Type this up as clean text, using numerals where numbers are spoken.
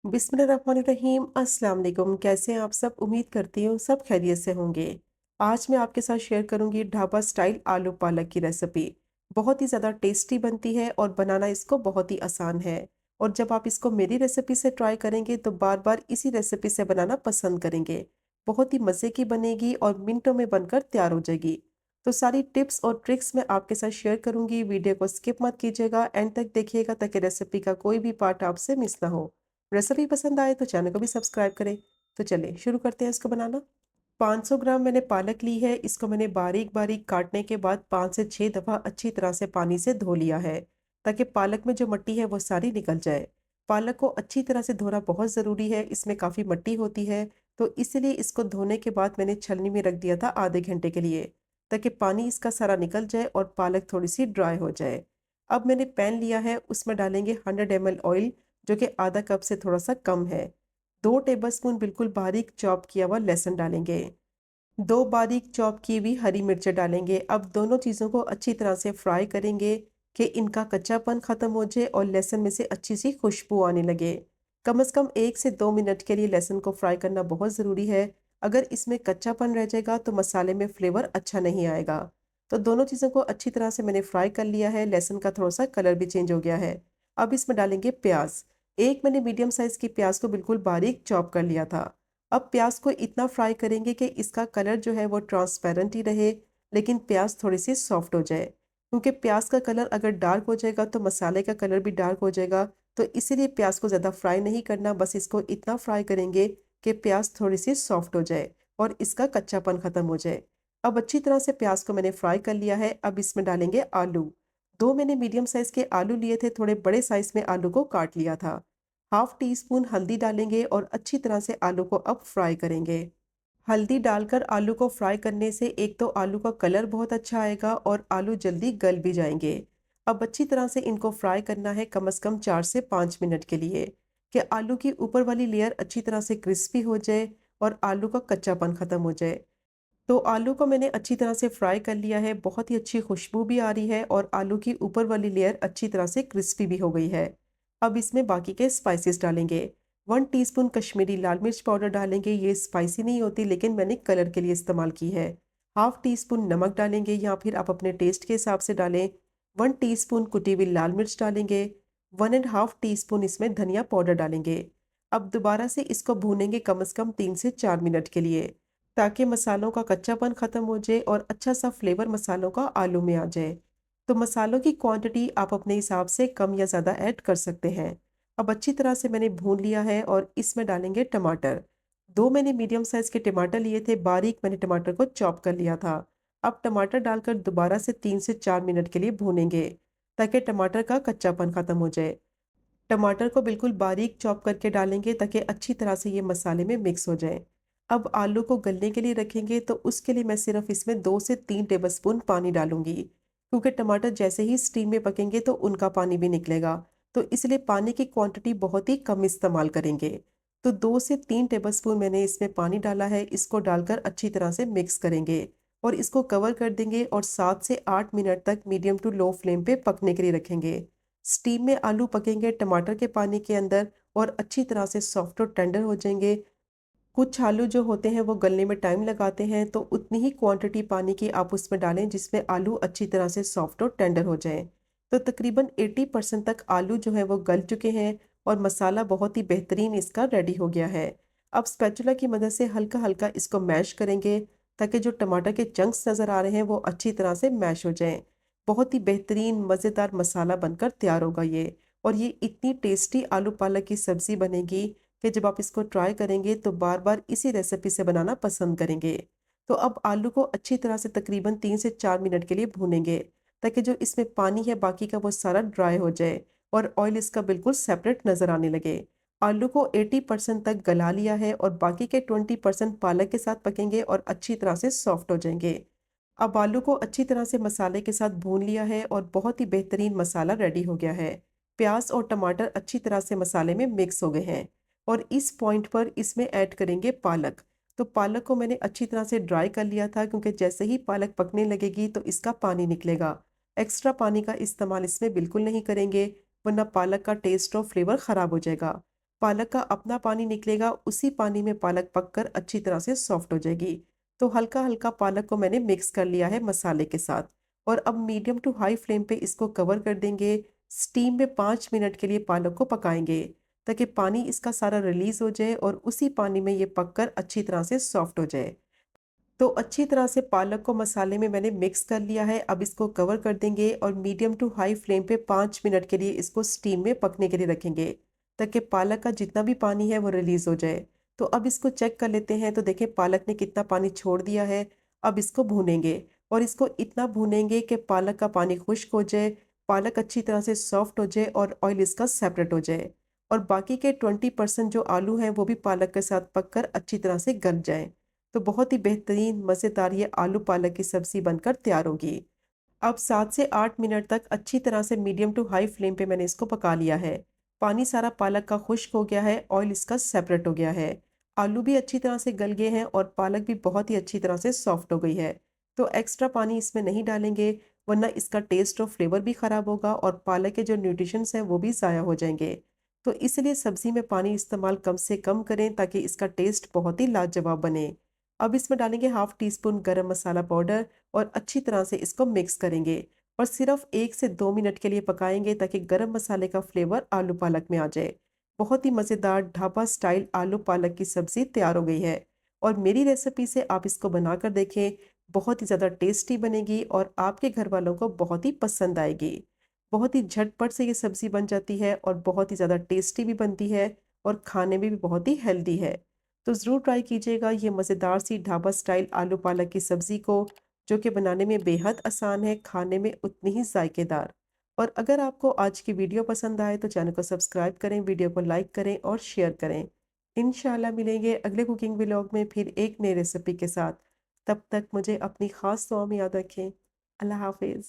बिस्मिल्लाहिर्रहमानिर्रहीम। अस्सलाम वालेकुम। कैसे हैं आप सब? उम्मीद करती हूँ सब खैरियत से होंगे। आज मैं आपके साथ शेयर करूंगी ढाबा स्टाइल आलू पालक की रेसिपी। बहुत ही ज़्यादा टेस्टी बनती है और बनाना इसको बहुत ही आसान है। और जब आप इसको मेरी रेसिपी से ट्राई करेंगे तो बार बार इसी रेसिपी से बनाना पसंद करेंगे। बहुत ही मज़े की बनेगी और मिनटों में बनकर तैयार हो जाएगी। तो सारी टिप्स और ट्रिक्स मैं आपके साथ शेयर करूंगी। वीडियो को स्किप मत कीजिएगा, एंड तक देखिएगा ताकि रेसिपी का कोई भी पार्ट आपसे मिस ना हो। रेसिपी पसंद आए तो चैनल को भी सब्सक्राइब करें। तो चलिए शुरू करते हैं इसको बनाना। 500 ग्राम मैंने पालक ली है। इसको मैंने बारीक बारीक काटने के बाद 5 से 6 दफ़ा अच्छी तरह से पानी से धो लिया है, ताकि पालक में जो मिट्टी है वो सारी निकल जाए। पालक को अच्छी तरह से धोना बहुत ज़रूरी है, इसमें काफ़ी मिट्टी होती है। तो इसलिए इसको धोने के बाद मैंने छलनी में रख दिया था आधे घंटे के लिए, ताकि पानी इसका सारा निकल जाए और पालक थोड़ी सी ड्राई हो जाए। अब मैंने पैन लिया है, उसमें डालेंगे 100 ml ऑयल, जो कि आधा कप से थोड़ा सा कम है। 2 टेबलस्पून बिल्कुल बारीक चॉप किया हुआ लहसुन डालेंगे। 2 बारीक चॉप की हुई हरी मिर्च डालेंगे। अब दोनों चीज़ों को अच्छी तरह से फ्राई करेंगे कि इनका कच्चापन ख़त्म हो जाए और लहसुन में से अच्छी सी खुशबू आने लगे। कम से कम 1 से 2 मिनट के लिए लहसुन को फ्राई करना बहुत ज़रूरी है। अगर इसमें कच्चापन रह जाएगा तो मसाले में फ्लेवर अच्छा नहीं आएगा। तो दोनों चीज़ों को अच्छी तरह से मैंने फ्राई कर लिया है। लहसुन का थोड़ा सा कलर भी चेंज हो गया है। अब इसमें डालेंगे प्याज। एक मैंने मीडियम साइज़ की प्याज को बिल्कुल बारीक चॉप कर लिया था। अब प्याज को इतना फ्राई करेंगे कि इसका कलर जो है वो ट्रांसपेरेंट ही रहे, लेकिन प्याज थोड़ी सी सॉफ्ट हो जाए। क्योंकि प्याज का कलर अगर डार्क हो जाएगा तो मसाले का कलर भी डार्क हो जाएगा। तो इसीलिए प्याज को ज़्यादा फ्राई नहीं करना, बस इसको इतना फ्राई करेंगे कि प्याज थोड़ी सी सॉफ्ट हो जाए और इसका कच्चापन ख़त्म हो जाए। अब अच्छी तरह से प्याज को मैंने फ्राई कर लिया है। अब इसमें डालेंगे आलू। दो मैंने मीडियम साइज़ के आलू लिए थे, थोड़े बड़े साइज़ में आलू को काट लिया था। हाफ टी स्पून हल्दी डालेंगे और अच्छी तरह से आलू को अब फ्राई करेंगे। हल्दी डालकर आलू को फ्राई करने से एक तो आलू का कलर बहुत अच्छा आएगा और आलू जल्दी गल भी जाएंगे। अब अच्छी तरह से इनको फ्राई करना है कम से कम 4 से 5 मिनट के लिए, कि आलू की ऊपर वाली लेयर अच्छी तरह से क्रिस्पी हो जाए और आलू का कच्चापन ख़त्म हो जाए। तो आलू को मैंने अच्छी तरह से फ्राई कर लिया है। बहुत ही अच्छी खुशबू भी आ रही है और आलू की ऊपर वाली लेयर अच्छी तरह से क्रिस्पी भी हो गई है। अब इसमें बाकी के स्पाइसेस डालेंगे। 1 टीस्पून कश्मीरी लाल मिर्च पाउडर डालेंगे। ये स्पाइसी नहीं होती, लेकिन मैंने कलर के लिए इस्तेमाल की है। हाफ टी स्पून नमक डालेंगे, या फिर आप अपने टेस्ट के हिसाब से डालें। 1 टीस्पून कुटी हुई लाल मिर्च डालेंगे। 1.5 टीस्पून इसमें धनिया पाउडर डालेंगे। अब दोबारा से इसको भूनेंगे कम से कम 3 से 4 मिनट के लिए, ताकि मसालों का कच्चापन ख़त्म हो जाए और अच्छा सा फ्लेवर मसालों का आलू में आ जाए। तो मसालों की क्वांटिटी आप अपने हिसाब से कम या ज़्यादा ऐड कर सकते हैं। अब अच्छी तरह से मैंने भून लिया है और इसमें डालेंगे टमाटर। 2 मैंने मीडियम साइज़ के टमाटर लिए थे, बारीक मैंने टमाटर को चॉप कर लिया था। अब टमाटर डालकर दोबारा से 3 से 4 मिनट के लिए भूनेंगे, ताकि टमाटर का कच्चापन ख़त्म हो जाए। टमाटर को बिल्कुल बारीक चॉप करके डालेंगे ताकि अच्छी तरह से ये मसाले में मिक्स हो जाए। अब आलू को गलने के लिए रखेंगे, तो उसके लिए मैं सिर्फ इसमें 2 से 3 टेबलस्पून पानी डालूंगी, क्योंकि टमाटर जैसे ही स्टीम में पकेंगे तो उनका पानी भी निकलेगा। तो इसलिए पानी की क्वांटिटी बहुत ही कम इस्तेमाल करेंगे। तो 2 से 3 टेबलस्पून मैंने इसमें पानी डाला है। इसको डालकर अच्छी तरह से मिक्स करेंगे और इसको कवर कर देंगे और 7 से 8 मिनट तक मीडियम टू लो फ्लेम पे पकने के लिए रखेंगे। स्टीम में आलू पकेंगे टमाटर के पानी के अंदर और अच्छी तरह से सॉफ्ट और टेंडर हो जाएंगे। कुछ आलू जो होते हैं वो गलने में टाइम लगाते हैं, तो उतनी ही क्वांटिटी पानी की आप उसमें डालें जिसमें आलू अच्छी तरह से सॉफ्ट और टेंडर हो जाएं। तो तकरीबन 80% तक आलू जो है वो गल चुके हैं और मसाला बहुत ही बेहतरीन इसका रेडी हो गया है। अब स्पैचुला की मदद से हल्का हल्का इसको मैश करेंगे, ताकि जो टमाटर के चंक्स नज़र आ रहे हैं वो अच्छी तरह से मैश हो जाएं। बहुत ही बेहतरीन मज़ेदार मसाला बनकर तैयार होगा ये। और ये इतनी टेस्टी आलू पालक की सब्ज़ी बनेगी कि जब आप इसको ट्राई करेंगे तो बार बार इसी रेसिपी से बनाना पसंद करेंगे। तो अब आलू को अच्छी तरह से तकरीबन 3 से 4 मिनट के लिए भूनेंगे, ताकि जो इसमें पानी है बाकी का वो सारा ड्राई हो जाए और ऑयल इसका बिल्कुल सेपरेट नज़र आने लगे। आलू को 80% तक गला लिया है और बाकी के 20% पालक के साथ पकेंगे और अच्छी तरह से सॉफ्ट हो जाएंगे। अब आलू को अच्छी तरह से मसाले के साथ भून लिया है और बहुत ही बेहतरीन मसाला रेडी हो गया है। प्याज और टमाटर अच्छी तरह से मसाले में मिक्स हो गए हैं और इस पॉइंट पर इसमें ऐड करेंगे पालक। तो पालक को मैंने अच्छी तरह से ड्राई कर लिया था, क्योंकि जैसे ही पालक पकने लगेगी तो इसका पानी निकलेगा। एक्स्ट्रा पानी का इस्तेमाल इसमें बिल्कुल नहीं करेंगे, वरना पालक का टेस्ट और फ्लेवर ख़राब हो जाएगा। पालक का अपना पानी निकलेगा, उसी पानी में पालक पककर अच्छी तरह से सॉफ्ट हो जाएगी। तो हल्का-हल्का पालक को मैंने मिक्स कर लिया है मसाले के साथ और अब मीडियम टू हाई फ्लेम पे इसको कवर कर देंगे। स्टीम में 5 मिनट के लिए पालक को पकाएँगे, ताकि पानी इसका सारा रिलीज़ हो जाए और उसी पानी में ये पककर अच्छी तरह से सॉफ्ट हो जाए। तो अच्छी तरह से पालक को मसाले में मैंने मिक्स कर लिया है। अब इसको कवर कर देंगे और मीडियम टू हाई फ्लेम पे 5 मिनट के लिए इसको स्टीम में पकने के लिए रखेंगे, ताकि पालक का जितना भी पानी है वो रिलीज़ हो जाए। तो अब इसको चेक कर लेते हैं, तो देखें पालक ने कितना पानी छोड़ दिया है। अब इसको भूनेंगे और इसको इतना भूनेंगे कि पालक का पानी खुश्क हो जाए, पालक अच्छी तरह से सॉफ्ट हो जाए और ऑयल इसका सेपरेट हो जाए और बाकी के 20% जो आलू हैं वो भी पालक के साथ पककर अच्छी तरह से गल जाएँ। तो बहुत ही बेहतरीन मज़ेदार ये आलू पालक की सब्ज़ी बनकर तैयार होगी। अब 7 से 8 मिनट तक अच्छी तरह से मीडियम टू हाई फ्लेम पे मैंने इसको पका लिया है। पानी सारा पालक का खुश्क हो गया है, ऑयल इसका सेपरेट हो गया है। आलू भी अच्छी तरह से गल गए हैं और पालक भी बहुत ही अच्छी तरह से सॉफ्ट हो गई है। तो एक्स्ट्रा पानी इसमें नहीं डालेंगे, वरना इसका टेस्ट और फ्लेवर भी ख़राब होगा और पालक के जो न्यूट्रिशंस हैं वो भी ज़ाया हो जाएंगे। तो इसलिए सब्ज़ी में पानी इस्तेमाल कम से कम करें, ताकि इसका टेस्ट बहुत ही लाजवाब बने। अब इसमें डालेंगे हाफ टी स्पून गरम मसाला पाउडर और अच्छी तरह से इसको मिक्स करेंगे और सिर्फ 1 से 2 मिनट के लिए पकाएंगे, ताकि गरम मसाले का फ्लेवर आलू पालक में आ जाए। बहुत ही मज़ेदार ढाबा स्टाइल आलू पालक की सब्ज़ी तैयार हो गई है और मेरी रेसिपी से आप इसको बनाकर देखें। बहुत ही ज़्यादा टेस्टी बनेगी और आपके घर वालों को बहुत ही पसंद आएगी। बहुत ही झटपट से ये सब्ज़ी बन जाती है और बहुत ही ज़्यादा टेस्टी भी बनती है और खाने में भी बहुत ही हेल्दी है। तो ज़रूर ट्राई कीजिएगा ये मज़ेदार सी ढाबा स्टाइल आलू पालक की सब्ज़ी को, जो कि बनाने में बेहद आसान है, खाने में उतनी ही जायकेदार। और अगर आपको आज की वीडियो पसंद आए तो चैनल को सब्सक्राइब करें, वीडियो को लाइक करें और शेयर करें। इंशाल्लाह मिलेंगे अगले कुकिंग व्लॉग में फिर एक नई रेसिपी के साथ। तब तक मुझे अपनी ख़ास दुआ में याद रखें। अल्लाह हाफ़िज़।